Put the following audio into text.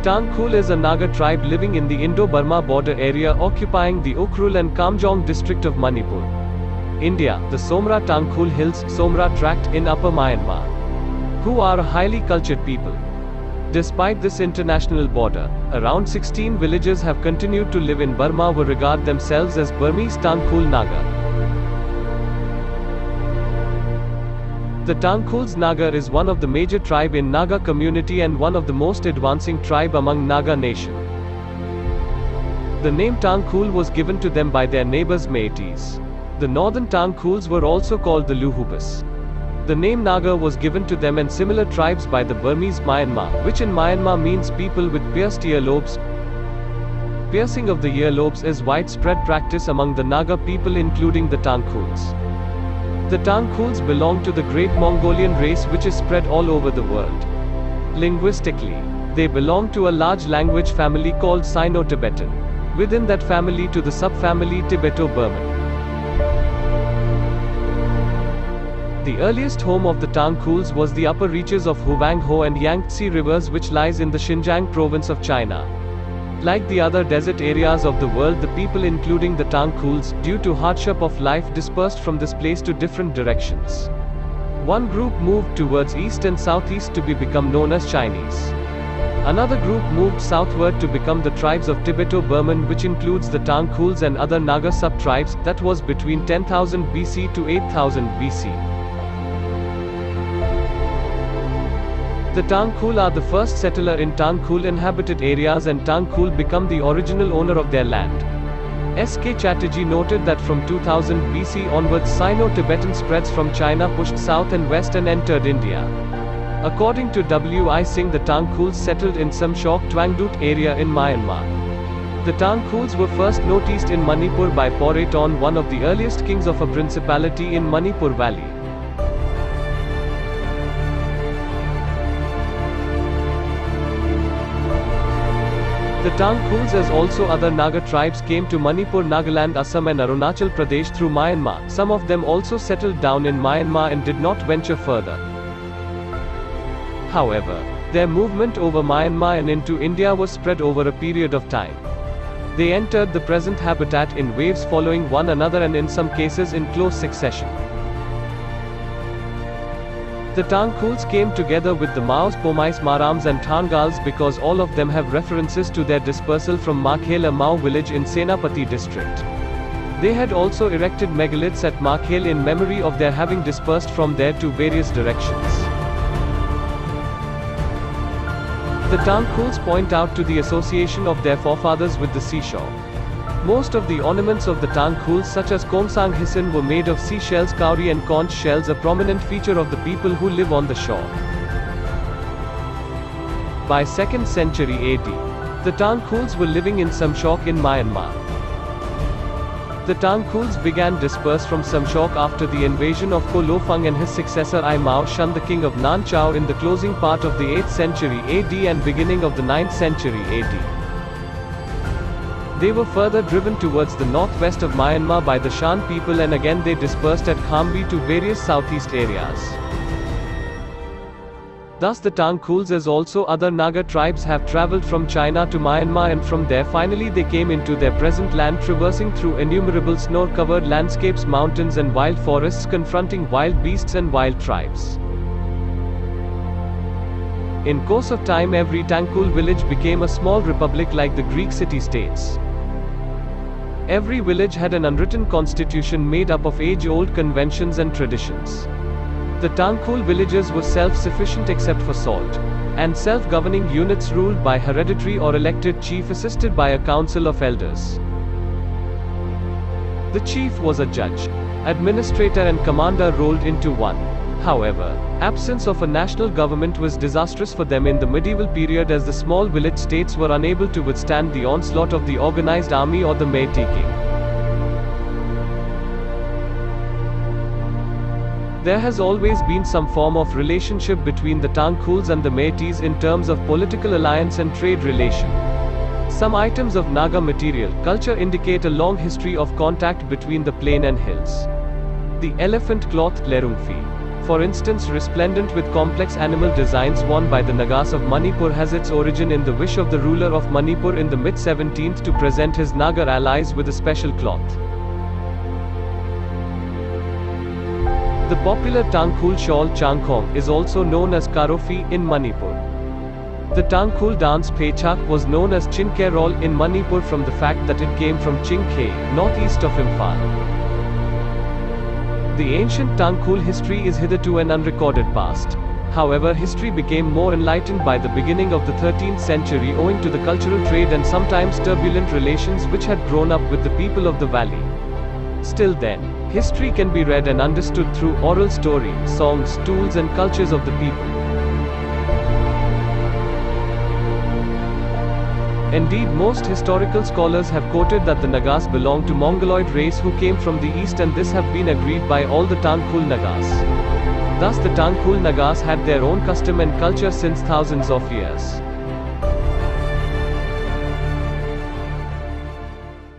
Tangkhul is a Naga tribe living in the Indo-Burma border area occupying the Ukhrul and Kamjong district of Manipur, India. The Somra Tangkhul Hills, Somra Tract in Upper Myanmar, who are a highly cultured people. Despite this international border, around 16 villages have continued to live in Burma who regard themselves as Burmese Tangkhul Naga. The Tangkhuls Naga is one of the major tribe in Naga community and one of the most advancing tribe among Naga nation. The name Tangkhul was given to them by their neighbors Meiteis. The northern Tangkhuls were also called the Luhubis. The name Naga was given to them and similar tribes by the Burmese Myanmar, which in Myanmar means people with pierced earlobes. Piercing of the earlobes is widespread practice among the Naga people including the Tangkhuls. The Tangkhuls belong to the Great Mongolian race which is spread all over the world. Linguistically, they belong to a large language family called Sino-Tibetan. Within that family to the subfamily Tibeto-Burman. The earliest home of the Tangkhuls was the upper reaches of Huanghe and Yangtze rivers which lies in the Xinjiang province of China. Like the other desert areas of the world, the people including the Tangkhuls, due to hardship of life, dispersed from this place to different directions. One group moved towards east and southeast to become known as Chinese. Another group moved southward to become the tribes of Tibeto-Burman, which includes the Tangkhuls and other Naga sub-tribes. That was between 10,000 BC to 8,000 BC. The Tangkhul are the first settler in Tangkhul inhabited areas and Tangkhul become the original owner of their land. S.K. Chatterjee noted that from 2000 BC onwards Sino-Tibetan spreads from China pushed south and west and entered India. According to W.I. Singh, the Tangkhuls settled in Samshok Twangdut area in Myanmar. The Tangkhuls were first noticed in Manipur by Poraton, one of the earliest kings of a principality in Manipur Valley. The Tangkhuls, as also other Naga tribes, came to Manipur, Nagaland, Assam and Arunachal Pradesh through Myanmar. Some of them also settled down in Myanmar and did not venture further. However, their movement over Myanmar and into India was spread over a period of time. They entered the present habitat in waves following one another and in some cases in close succession. The Tangkhuls came together with the Maos, Pomais, Marams and Thangals because all of them have references to their dispersal from Makhel, a Mao village in Senapati district. They had also erected megaliths at Makhel in memory of their having dispersed from there to various directions. The Tangkhuls point out to the association of their forefathers with the seashore. Most of the ornaments of the Tangkhuls, such as Kongsang Hisin, were made of seashells, cowrie and conch shells, a prominent feature of the people who live on the shore. By 2nd century AD, the Tangkhuls were living in Samshok in Myanmar. The Tangkhuls began disperse from Samshok after the invasion of Ko Lofeng and his successor I Mao Shun, the king of Nan Chau, in the closing part of the 8th century AD and beginning of the 9th century AD. They were further driven towards the northwest of Myanmar by the Shan people and again they dispersed at Khambi to various southeast areas. Thus the Tangkhuls, as also other Naga tribes, have travelled from China to Myanmar and from there finally they came into their present land, traversing through innumerable snow-covered landscapes, mountains and wild forests, confronting wild beasts and wild tribes. In course of time every Tangkhul village became a small republic like the Greek city-states. Every village had an unwritten constitution made up of age-old conventions and traditions. The Tangkhul villages were self-sufficient except for salt, and self-governing units ruled by hereditary or elected chief assisted by a council of elders. The chief was a judge, administrator and commander rolled into one. However, absence of a national government was disastrous for them in the medieval period as the small village states were unable to withstand the onslaught of the organized army or the Meitei king. There has always been some form of relationship between the Tangkhuls and the Meiteis in terms of political alliance and trade relation. Some items of Naga material culture indicate a long history of contact between the plain and hills. The elephant cloth Lerungfi For instance, resplendent with complex animal designs worn by the Nagas of Manipur has its origin in the wish of the ruler of Manipur in the mid-17th to present his Nagar allies with a special cloth. The popular Tangkhul shawl Changkhong is also known as Karofi in Manipur. The Tangkhul dance Pechak was known as Chinkerol in Manipur from the fact that it came from Chingkhe, northeast of Imphal. The ancient Tangkhul history is hitherto an unrecorded past. However, history became more enlightened by the beginning of the 13th century owing to the cultural trade and sometimes turbulent relations which had grown up with the people of the valley. Still then, history can be read and understood through oral story, songs, tools and cultures of the people. Indeed, most historical scholars have quoted that the Nagas belong to Mongoloid race who came from the east, and this have been agreed by all the Tangkhul Nagas. Thus the Tangkhul Nagas had their own custom and culture since thousands of years.